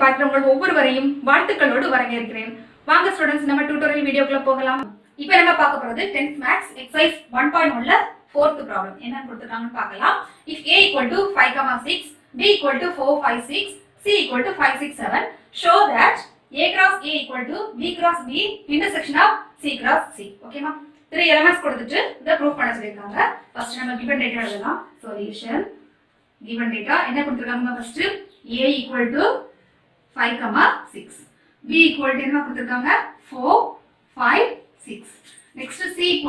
பார்க்கிற உங்கள் ஒவ்வொருவரையும் வாழ்த்துக்களோடு வரவேற்கிறேன். வாங்க ஸ்டூடெண்ட்ஸ், நம்ம டியூட்டோரியல் வீடியோக்குள்ள போகலாம். இப்போ நம்ம பார்க்க போறது 10th மேத்ஸ் எக்ஸர்சைஸ் 1.1 ல 4th ப்ராப்ளம் என்னன்னு கொடுத்திருக்காங்கன்னு பார்க்கலாம். if a = 5, 6, b = 4, 5, 6, c = 5, 6, 7, show that a cross a = b cross b intersection of c cross c. ஓகேமா? 3 எலிமெண்ட்ஸ் கொடுத்துட்டு இத ப்ரூஃப் பண்ண சொல்லிருக்காங்க. ஃபர்ஸ்ட் நம்ம given data எழுதலாம். சொல்யூஷன் given data என்ன கொடுத்திருக்காங்க? ஃபர்ஸ்ட் a = 5, 6, b = என்ன கொடுத்திருக்காங்க? 4, 5, 6. next c =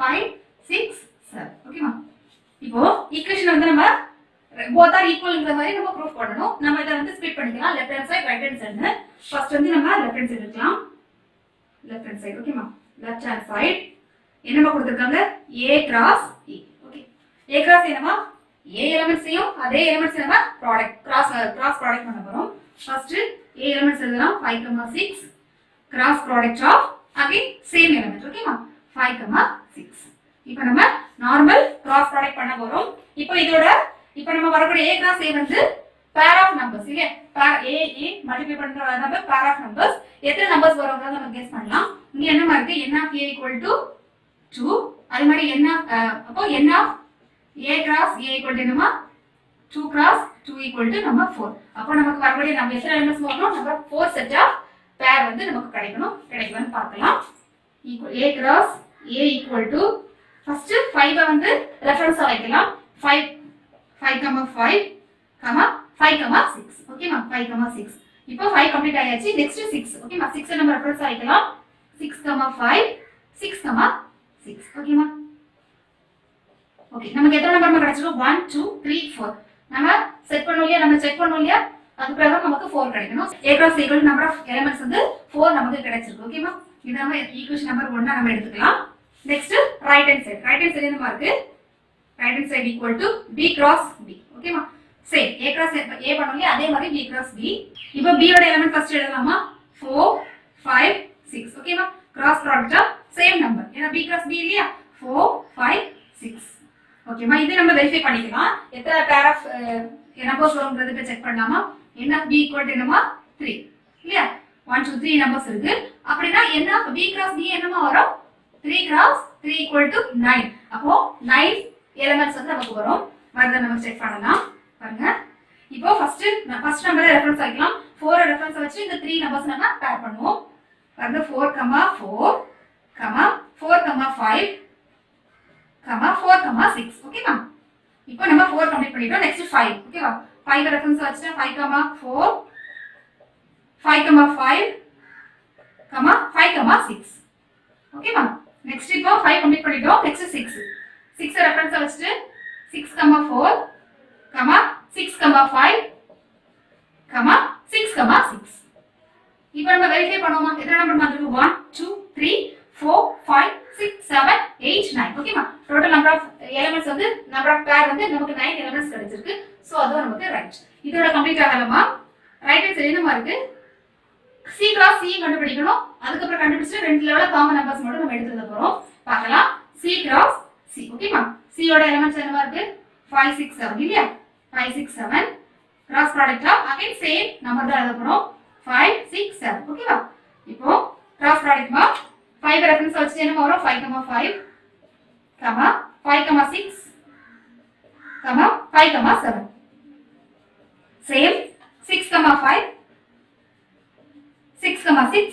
5, 6, 7. ஓகேமா? இப்போ ஈக்குவேஷன் வந்து நம்ம both are equal ங்கற மாதிரி நம்ம ப்ரூஃப் பண்ணனும். நம்ம இத வந்து ஸ்ப்ளிட் பண்ணிக்கலாம். Left hand side right hand side. First வந்து நம்ம லெஃப்ட் ஹேண்ட் சைடு எடுக்கலாம். Left hand side. ஓகேமா? லெஃப்ட் ஹேண்ட் சைடு என்னமா கொடுத்திருக்காங்க? a cross e. Okay. a cross என்னமா? a எலிமெண்ட்ஸையும் அதே எலிமெண்ட்ஸ் நம்ம கிராஸ் ப்ராடக்ட் பண்ண போறோம். ஃபர்ஸ்ட் a எலிமெண்ட்ஸ் எழுதலாம். 5, 6 cross product of again same element. ஓகேமா? 5, 6. இப்போ நம்ம நார்மல் கிராஸ் ப்ராடக்ட் பண்ண போறோம். இப்போ நம்ம வரக்கூடிய a cross a வந்து pair of numbers. இல்லையா? pair a மல்டிப்ளை பண்ற நம்பர் pair of numbers. எத்தனை நம்பர்ஸ் வரும்ங்கறத நம்ம கெஸ் பண்ணலாம். இங்க என்னமா இருக்கு? n of a = 2. அதே மாதிரி n of அப்போ n of a cross a = என்னமா? 2 cross 2 = நம்ம 4. அப்போ நமக்கு வரக்கூடிய நம்ம எத்தனை எலிமெண்ட்ஸ் வரும்? நம்ம 4 செட் ஆஃப் pair வந்து நமக்கு கிடைக்கும்னு பார்க்கலாம். a cross a = ஃபர்ஸ்ட் 5 வந்து ரெஃபரன்ஸா வைக்கலாம். 5, 5, 6. ஓகேமா? 5, 6. இப்போ 5 கம்ப்ளீட் ஆயாச்சு. நெக்ஸ்ட் 6. ஓகேமா? 6 நம்ம ரெஃபரன்ஸா வைக்கலாம். 6, 5, 6, 6. ஓகேமா? ஓகே, நமக்கு எத்தனை நம்பர் கிடைச்சிருக்கு? 1, 2, 3, 4. நம்ம செட் பண்ணோம் இல்லையா? நம்ம செக் பண்ணோம் இல்லையா? அதுக்கு பிறகு நமக்கு 4 கிடைக்கணும். a cross a = number of elements வந்து 4 நமக்கு கிடைச்சிருக்கு. ஓகேமா? இத நம்ம ஈக்குவேஷன் நம்பர் 1 நம்ம எடுத்துக்கலாம். Next right hand side. Right hand side என்னமா இருக்கு? Right hand side = b cross b. ஓகேமா? சேம் a cross a பண்ணோம் இல்லையா? அதே மாதிரி b cross b. இப்போ b ஓட எலிமெண்ட் ஃபர்ஸ்ட் எழுதலாமா? 4, 5, 6. ஓகேமா? Cross product of same number. ஏனா b cross b இல்லையா? 4, 5, 6. ஓகேமா? இது நம்ம வெரிஃபை பண்ணிக்கலாம். எத்தனை பேர் ஆஃப் நம்பர்ஸ் வரும்ன்றதுக்கு செக் பண்ணலாமா? n of b = என்னமா? 3. இல்லையா? 1, 2, 3 நம்பர்ஸ் இருக்கு. அப்படினா n of b cross b என்னமா வரும்? 3 cross 3 = 9. அப்போ 9 எலிமெண்ட்ஸ் வந்து நமக்கு வரும். வரத நம்ம செக் பண்ணலாம். பாருங்க. இப்போ ஃபர்ஸ்ட் நம்பரை ரெஃபரன்ஸ் வைக்கலாம். 4 ரெஃபரன்ஸ் வச்சு இந்த 3 நம்பர்ஸ் நம்ம பேர் பண்ணுவோம். பாருங்க 4, 4, 4, 5, 4, 6. ஓகேமா? இப்போ நம்ம 4 கம்ப்ளீட் பண்ணிட்டோம். நெக்ஸ்ட் 5. ஓகேவா? 5 ரெஃபரன்ஸ் வச்சுட்டா 5, 4, 5, 5, 5, 6. ஓகேமா? நெக்ஸ்ட் இப்போ 5 கம்ப்ளீட் பண்ணிட்டோம். நெக்ஸ்ட் 6. 6 ரெஃபரன்ஸ் வச்சுட்டு 6, 4, 6, 5, 6, 6. இப்போ நம்ம வெரிஃபை பண்ணுவோமா? எத்தனை நம்பர் வந்திருக்கு? 1, 2, 3, 4, 5, 6, 7, 8, 9. ஓகேமா? டோட்டல் நம்பர் ஆஃப் எலிமெண்ட்ஸ் வந்து நம்பர் ஆஃப் பேர் வந்து நமக்கு 9 எலிமெண்ட்ஸ் கிடைச்சிருக்கு. சோ அது நமக்கு ரைட். இதோட கம்ப்ளீட் ஆகலாமா? ரைட் ஹேண்ட் சைடு என்னமா இருக்கு? c cross c கண்டுபிடிக்கணும். அதுக்கு அப்புறம் கண்டுபிடிச்சு ரெண்டு லெவல்ல காமன் நம்பர்ஸ் மட்டும் நம்ம எடுத்து எழுத போறோம். பார்க்கலாம். c cross c. ஓகேமா? c ஓட எலிமெண்ட்ஸ் என்னமா இருக்கு? 5, 6, 7. இல்லையா? 5, 6, 7 cross product of again same number தான் எழுத போறோம். 5, 6, 7. ஓகேவா? இப்போ கிராஸ் ப்ராடக்ட் மா 5 ரெஃபரன்ஸ் வச்சு என்னமா வரும்? 5, 5, 5, 6, 5, 7. சேம் 6, 5, 6, 6,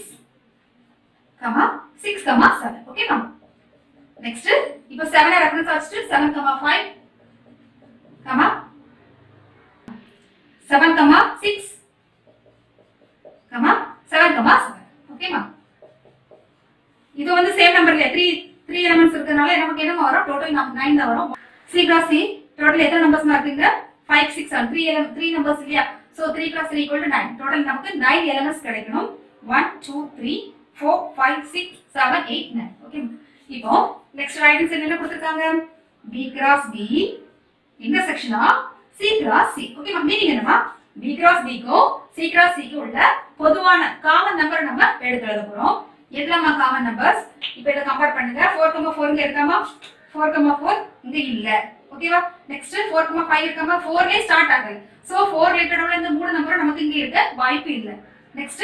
6, 7. ஓகேவா? நெக்ஸ்ட் இப்போ 7 ரெஃபரன்ஸ் வச்சுட்டு 7, 5, 7, 6, 7, 7. ஓகேமா? இது வந்து சேம் நம்பர் இல்லையா? 3 எலிமெண்ட்ஸ் இருக்கறனால நமக்கு என்ன வரும்? டோட்டல் 9 தான் வரும். c cross c டோட்டல் எத்தனை நம்பர்ஸ் இருக்குங்க? 5, 6, 7. 3 நம்பர்ஸ் இல்லையா? So 3 cross 3 = 9. டோட்டல் நமக்கு 9 எலிமெண்ட்ஸ் கிடைக்கணும். 1, 2, 3, 4, 5, 6, 7, 8, 9. ஓகே. இப்போ நெக்ஸ்ட் ரைட் ஹேண்ட் சைடுல என்ன கொடுத்திருக்காங்க? b cross b intersection of c cross c. ஓகேமா? மீனிங் என்னமா? b cross b க்கு c cross c க்கு உள்ள பொதுவான காமன் நம்பர் நம்ம எடுத்து எழுத போறோம். எதுலமா காமன் நம்பர்ஸ்? இப்போ இத கம்பேர் பண்ணுங்க. 4, 4 இங்க இருக்காமா? 4, 4 இங்க இல்ல. ஓகேவா நெக்ஸ்ட் 4,5 இருக்காமா 4 லே ஸ்டார்ட் ஆகல சோ 4 ரிலேட்டடோட இந்த மூணு நம்பர் நமக்கு இங்க இருக்க வாய்ப்பு இல்ல நெக்ஸ்ட்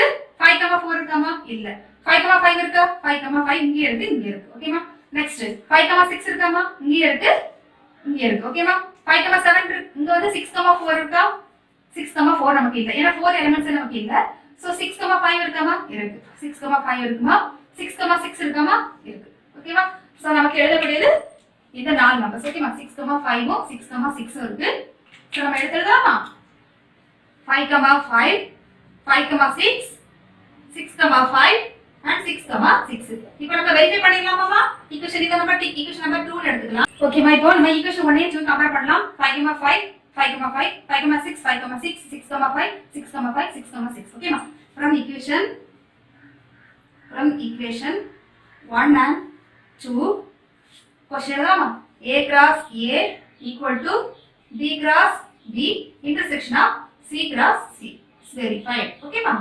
5,4 இருக்காமா இல்ல 5,5 இருக்கா 5,5 இங்க இருக்கு ஓகேமா நெக்ஸ்ட் 5,6 இருக்காமா இங்க இருக்கு ஓகேமா 5,7 இங்க வந்து 6,4 இருக்கா 6,4 நமக்கு இல்ல ஏன்னா 4 எலிமெண்ட்ஸ் நமக்கு இல்ல சோ 6,5 இருக்காமா இருக்கு 6,5 இருக்குமா 6,6 இருக்காமா இருக்கு ஓகேவா சோ நமக்கு எழுதக்கூடியது இந்த நாலு நம்பர்ஸ் ஓகேமா 6,5 உம் 6,6 இருக்கு சோ நம்ம எழுதலாமா 5,5 5,6 6,5 and 6,6 இப்போ நம்ம வெரிஃபை பண்ணிடலாமாமா ஈக்குவேஷன் இத நம்ம ஈக்குவேஷன் நம்பர் 2 ல எடுத்துக்கலாம் ஓகேமா இப்போ நம்ம ஈக்குவேஷன் 1 ஐயும் 2 கம்பேர் பண்ணலாம் 5,5 5,5 5,6 5,6 6,5 6,5 6,6 ஓகேமா from equation 1 and 2 question எழுதலாமா a cross a equal to b cross b intersection of c cross c is verified ஓகேமா